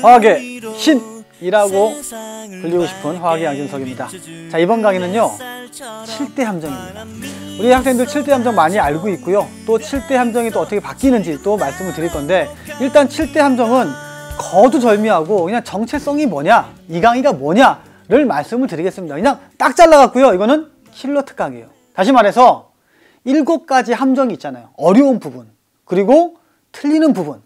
화학의 신이라고 불리고 싶은 화학의 양진석입니다. 자, 이번 강의는요 7대 함정입니다. 우리 학생들 7대 함정 많이 알고 있고요, 또 7대 함정이 또 어떻게 바뀌는지 또 말씀을 드릴 건데, 일단 7대 함정은 거두절미하고 그냥 정체성이 뭐냐, 이 강의가 뭐냐를 말씀을 드리겠습니다. 그냥 딱 잘라갖고요, 이거는 킬러 특강이에요. 다시 말해서 7가지 함정이 있잖아요. 어려운 부분, 그리고 틀리는 부분,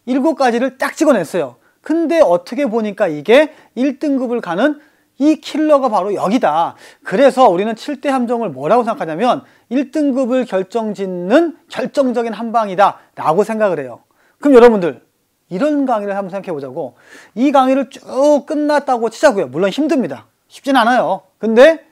7가지를 딱 찍어냈어요. 근데 어떻게 보니까 이게 1등급을 가는 이 킬러가 바로 여기다. 그래서 우리는 7대 함정을 뭐라고 생각하냐면 1등급을 결정짓는 결정적인 한방이다 라고 생각을 해요. 그럼 여러분들 이런 강의를 한번 생각해 보자고. 이 강의를 쭉 끝났다고 치자고요. 물론 힘듭니다. 쉽진 않아요. 근데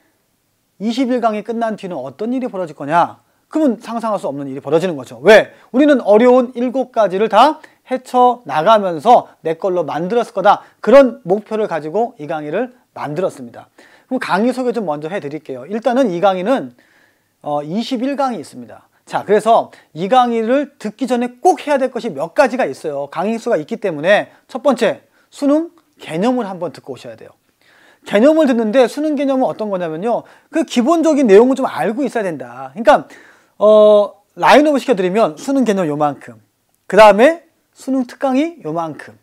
21강이 끝난 뒤는 어떤 일이 벌어질 거냐? 그러면 상상할 수 없는 일이 벌어지는 거죠. 왜? 우리는 어려운 7가지를 다 헤쳐나가면서 내 걸로 만들었을 거다. 그런 목표를 가지고 이 강의를 만들었습니다. 그럼 강의 소개 좀 먼저 해드릴게요. 일단은 이 강의는 21강이 있습니다. 자, 그래서 이 강의를 듣기 전에 꼭 해야 될 것이 몇 가지가 있어요. 강의 수가 있기 때문에. 첫 번째, 수능 개념을 한번 듣고 오셔야 돼요. 개념을 듣는데 수능 개념은 어떤 거냐면요, 그 기본적인 내용을 좀 알고 있어야 된다. 그러니까 라인업을 시켜드리면 수능 개념 요만큼, 그 다음에 수능 특강이 요만큼,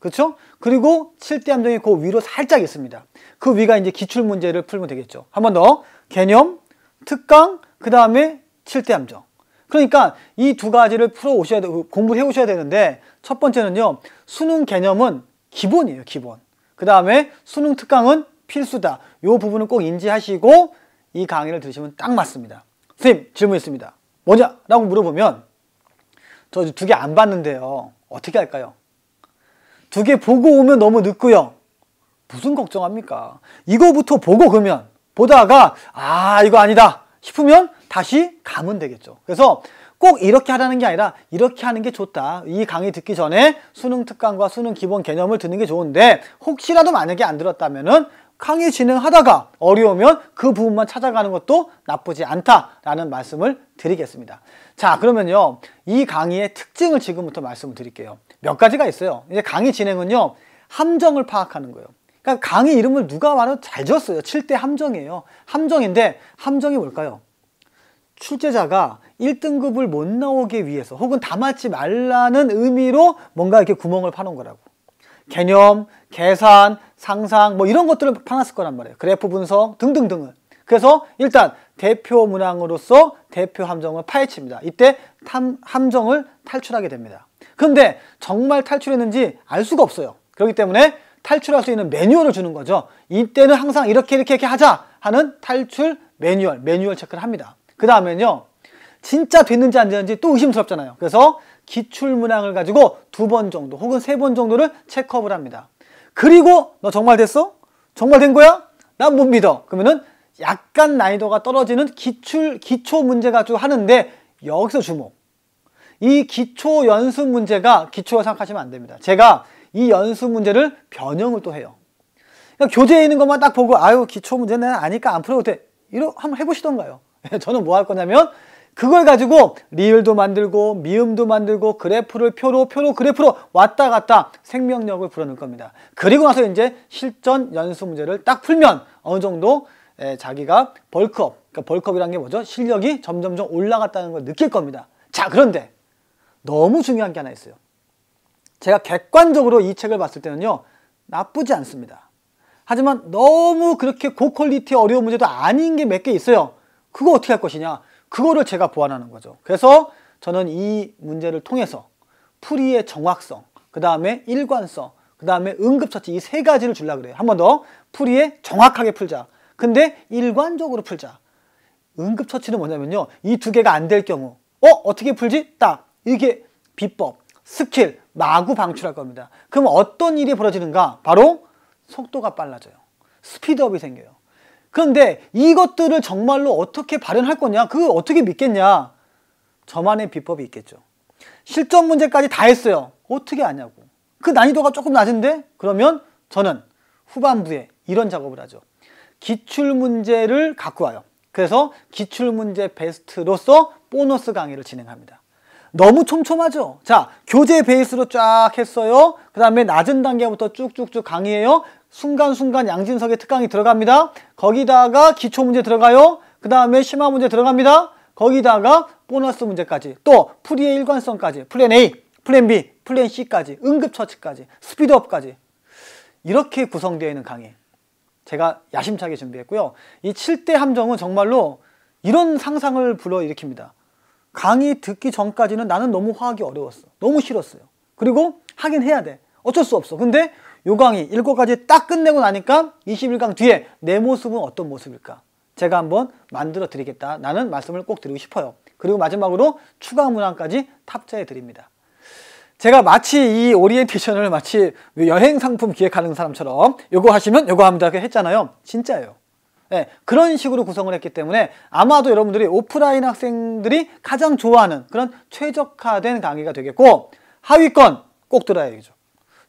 그렇죠? 그리고 7대 함정이 그 위로 살짝 있습니다. 그 위가 이제 기출문제를 풀면 되겠죠. 한 번 더, 개념, 특강, 그 다음에 7대 함정. 그러니까 이 두 가지를 풀어 오셔야 되고 공부를 해 오셔야 되는데, 첫 번째는요, 수능 개념은 기본이에요, 기본. 그 다음에 수능 특강은 필수다. 이 부분을 꼭 인지하시고 이 강의를 들으시면 딱 맞습니다. 선생님, 질문 있습니다. 뭐냐? 라고 물어보면, 저 2개 안 봤는데요, 어떻게 할까요? 2개 보고 오면 너무 늦고요. 무슨 걱정합니까? 이거부터 보고 그러면 보다가 이거 아니다 싶으면 다시 가면 되겠죠. 그래서 꼭 이렇게 하라는 게 아니라 이렇게 하는 게 좋다. 이 강의 듣기 전에 수능 특강과 수능 기본 개념을 듣는 게 좋은데, 혹시라도 만약에 안 들었다면은 강의 진행하다가 어려우면 그 부분만 찾아가는 것도 나쁘지 않다라는 말씀을 드리겠습니다. 자, 그러면요, 이 강의의 특징을 지금부터 말씀을 드릴게요. 몇 가지가 있어요. 이제 강의 진행은요, 함정을 파악하는 거예요. 그러니까 강의 이름을 누가 말해도 잘 지었어요. 7대 함정이에요. 함정인데, 함정이 뭘까요? 출제자가 1등급을 못 나오기 위해서, 혹은 다 맞지 말라는 의미로 뭔가 이렇게 구멍을 파놓은 거라고. 개념, 계산, 상상, 뭐 이런 것들을 파놨을 거란 말이에요. 그래프 분석 등등등을. 그래서 일단 대표 문항으로서 대표 함정을 파헤칩니다. 이때 함정을 탈출하게 됩니다. 그런데 정말 탈출했는지 알 수가 없어요. 그렇기 때문에 탈출할 수 있는 매뉴얼을 주는 거죠. 이때는 항상 이렇게 하자 하는 탈출 매뉴얼 체크를 합니다. 그 다음에는요, 진짜 됐는지 안 됐는지 또 의심스럽잖아요. 그래서 기출문항을 가지고 2번 정도 혹은 3번 정도를 체크업을 합니다. 그리고 너 정말 됐어? 정말 된 거야? 난 못 믿어. 그러면은 약간 난이도가 떨어지는 기초 문제 가지고 하는데, 여기서 주목. 이 기초 연습 문제가 기초라 생각하시면 안 됩니다. 제가 이 연습 문제를 변형을 또 해요. 그러니까 교재에 있는 것만 딱 보고 기초 문제는 아니까 안 풀어도 돼, 이러 한번 해보시던가요. 저는 뭐 할 거냐면 그걸 가지고 리을도 만들고 미음도 만들고 그래프를 표로 그래프로 왔다 갔다 생명력을 불어넣을 겁니다. 그리고 나서 이제 실전 연습 문제를 딱 풀면 어느 정도 자기가 벌크업, 그러니까 벌크업이라는 게 뭐죠? 실력이 점점점 올라갔다는 걸 느낄 겁니다. 자, 그런데 너무 중요한 게 하나 있어요. 제가 객관적으로 이 책을 봤을 때는요, 나쁘지 않습니다. 하지만 너무 그렇게 고퀄리티 어려운 문제도 아닌 게 몇 개 있어요. 그거 어떻게 할 것이냐? 그거를 제가 보완하는 거죠. 그래서 저는 이 문제를 통해서 풀이의 정확성, 그 다음에 일관성, 그 다음에 응급처치, 이 3가지를 주려고 그래요. 한 번 더. 풀이에 정확하게 풀자. 근데 일관적으로 풀자. 응급처치는 뭐냐면요, 이 2개가 안 될 경우 어떻게 풀지? 딱 이게 비법, 스킬, 마구 방출할 겁니다. 그럼 어떤 일이 벌어지는가? 바로 속도가 빨라져요. 스피드업이 생겨요. 그런데 이것들을 정말로 어떻게 발현할 거냐? 그걸 어떻게 믿겠냐? 저만의 비법이 있겠죠. 실전 문제까지 다 했어요. 어떻게 아냐고. 그 난이도가 조금 낮은데? 그러면 저는 후반부에 이런 작업을 하죠. 기출문제를 갖고 와요. 그래서 기출문제 베스트로서 보너스 강의를 진행합니다. 너무 촘촘하죠. 자, 교재 베이스로 쫙 했어요. 그 다음에 낮은 단계부터 쭉쭉쭉 강의해요. 순간순간 양진석의 특강이 들어갑니다. 거기다가 기초문제 들어가요. 그 다음에 심화문제 들어갑니다. 거기다가 보너스 문제까지, 또 풀이의 일관성까지, 플랜 A, 플랜 B, 플랜 C까지, 응급처치까지, 스피드업까지, 이렇게 구성되어 있는 강의 제가 야심차게 준비했고요. 이 7대 함정은 정말로 이런 상상을 불러일으킵니다. 강의 듣기 전까지는 나는 너무 화학이 어려웠어. 너무 싫었어요. 그리고 하긴 해야 돼. 어쩔 수 없어. 근데 요 강의 7가지 딱 끝내고 나니까 21강 뒤에 내 모습은 어떤 모습일까? 제가 한번 만들어 드리겠다. 라는 말씀을 꼭 드리고 싶어요. 그리고 마지막으로 추가 문항까지 탑재해 드립니다. 제가 마치 이 오리엔테이션을 마치 여행 상품 기획하는 사람처럼 요거 하시면 요거 합니다 이렇게 했잖아요. 진짜예요. 네, 그런 식으로 구성을 했기 때문에 아마도 여러분들이 오프라인 학생들이 가장 좋아하는 그런 최적화된 강의가 되겠고, 하위권 꼭 들어야겠죠.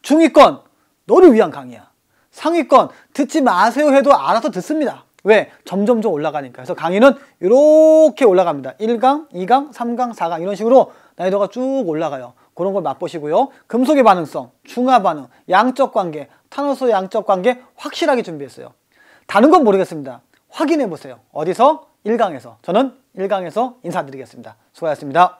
중위권 너를 위한 강의야. 상위권 듣지 마세요 해도 알아서 듣습니다. 왜? 점점점 올라가니까. 그래서 강의는 이렇게 올라갑니다. 1강, 2강, 3강, 4강 이런 식으로 난이도가 쭉 올라가요. 그런 걸 맛보시고요. 금속의 반응성, 중화 반응, 양적 관계, 탄화수 양적 관계 확실하게 준비했어요. 다른 건 모르겠습니다. 확인해 보세요. 어디서? 1강에서. 저는 1강에서 인사드리겠습니다. 수고하셨습니다.